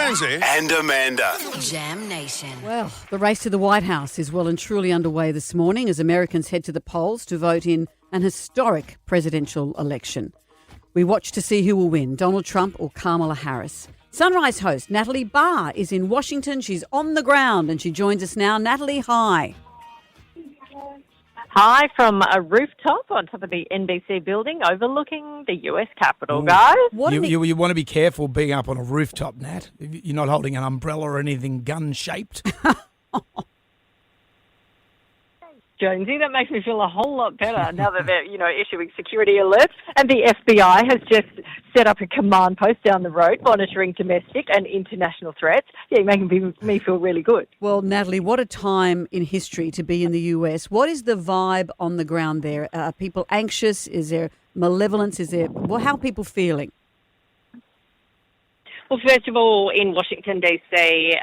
Jonesy and Amanda. Jam Nation. Well, the race to the White House is well and truly underway this morning as Americans head to the polls to vote in an historic presidential election. We watch to see who will win, Donald Trump or Kamala Harris. Sunrise host Natalie Barr is in Washington. She's on the ground and she joins us now. Natalie, hi. Hi from a rooftop on top of the NBC building overlooking the US Capitol, guys. You want to be careful being up on a rooftop, Nat. You're not holding an umbrella or anything gun-shaped. Jonesy, that makes me feel a whole lot better now that they're, issuing security alerts. And the FBI has just set up a command post down the road monitoring domestic and international threats. Yeah, making me feel really good. Well, Natalie, what a time in history to be in the US. What is the vibe on the ground there? Are people anxious? Is there malevolence? How are people feeling? Well, first of all, in Washington, D.C.,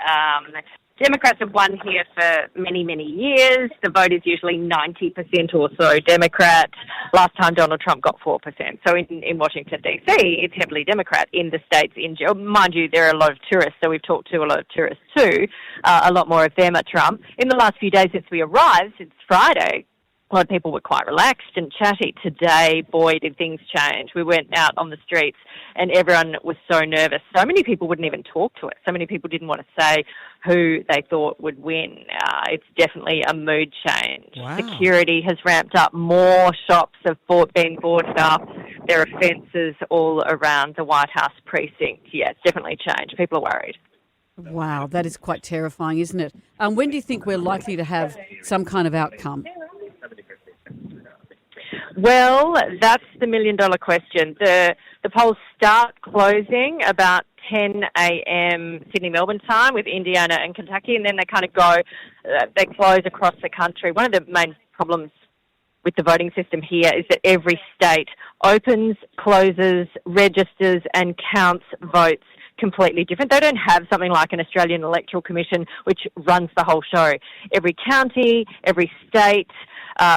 Democrats have won here for many, many years. The vote is usually 90% or so Democrat. Last time Donald Trump got 4%. So in Washington, D.C., it's heavily Democrat. In the states, mind you, there are a lot of tourists, so we've talked to a lot of tourists too. A lot more of them are Trump. In the last few days since we arrived, since Friday, a lot of people were quite relaxed and chatty. Today, boy, did things change. We went out on the streets and everyone was so nervous. So many people wouldn't even talk to us. So many people didn't want to say who they thought would win. It's definitely a mood change. Wow. Security has ramped up. More shops have been boarded up. There are fences all around the White House precinct. Yeah, it's definitely changed. People are worried. Wow, that is quite terrifying, isn't it? When do you think we're likely to have some kind of outcome? Well, that's the million-dollar question. The polls start closing about 10 a.m. Sydney-Melbourne time with Indiana and Kentucky, and then they kind of go, they close across the country. One of the main problems with the voting system here is that every state opens, closes, registers, and counts votes completely different. They don't have something like an Australian Electoral Commission which runs the whole show. Every county, every state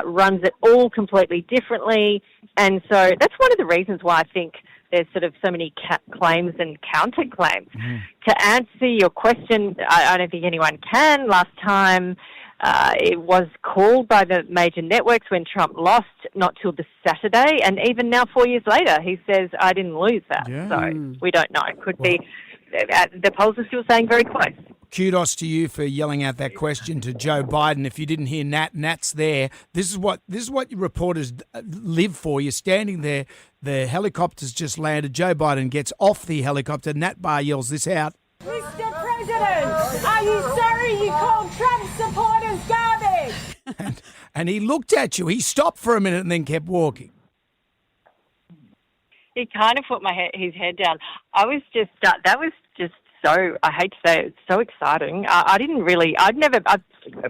runs it all completely differently. And so that's one of the reasons why I think there's sort of so many claims and counterclaims. Mm-hmm. To answer your question, I don't think anyone can. Last time it was called by the major networks when Trump lost, not till the Saturday. And even now, 4 years later, he says, I didn't lose that. Yeah. So we don't know. It could be. The polls are still saying very close. Kudos to you for yelling out that question to Joe Biden. If you didn't hear Nat's there. This is what your reporters live for. You're standing there. The helicopter's just landed. Joe Biden gets off the helicopter. Nat Barr yells this out. Mr. President, are you sorry you called Trump supporters garbage? And he looked at you. He stopped for a minute and then kept walking. He kind of put his head down. That was just so, I hate to say it, it's so exciting. I've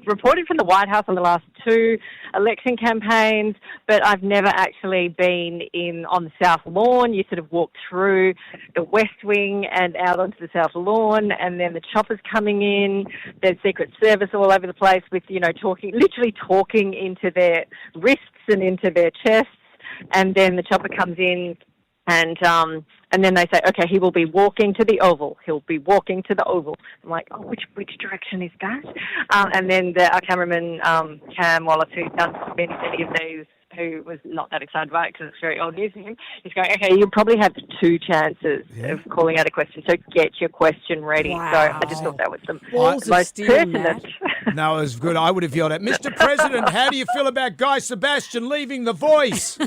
reported from the White House on the last two election campaigns, but I've never actually been on the South Lawn. You sort of walk through the West Wing and out onto the South Lawn, and then the choppers coming in. There's Secret Service all over the place with, literally talking into their wrists and into their chests, and then the chopper comes in. And then they say, okay, he will be walking to the Oval. He'll be walking to the Oval. I'm like, oh, which direction is that? And then our cameraman, Cam Wallace, who does many of these, who was not that excited about it because it's very old news to him, he's going, okay, you'll probably have two chances of calling out a question, so get your question ready. Wow. So I just thought that was the Balls most pertinent. No, it was good. I would have yelled at Mr. President, how do you feel about Guy Sebastian leaving The Voice?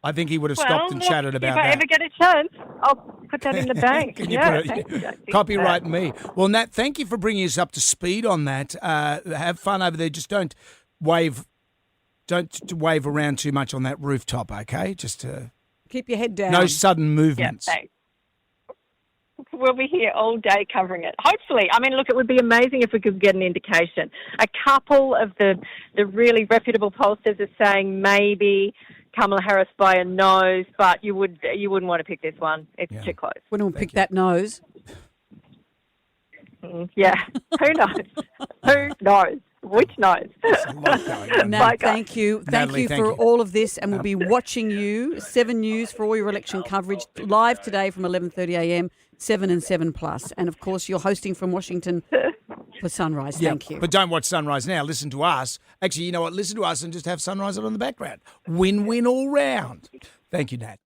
I think he would have stopped and chatted about that. If I ever get a chance, I'll put that in the bank. Copyright me. Well, Nat, thank you for bringing us up to speed on that. Have fun over there. Just don't wave around too much on that rooftop, okay? Just keep your head down. No sudden movements. Yeah, thanks. We'll be here all day covering it. Hopefully. I mean, look, it would be amazing if we could get an indication. A couple of the really reputable pollsters are saying maybe Kamala Harris by a nose, but you wouldn't want to pick this one. It's too close. Wouldn't pick that nose. Yeah. Who knows? Who knows? Which nose? Nat, thank you. Thank you for all of this, and we'll be watching you, 7 News, for all your election coverage, live today from 11:30 a.m. 7 and 7+. And, of course, you're hosting from Washington for Sunrise. Yeah, Thank you. but don't watch Sunrise now. Listen to us. Actually, you know what? Listen to us and just have Sunrise on in the background. Win-win all round. Thank you, Nat.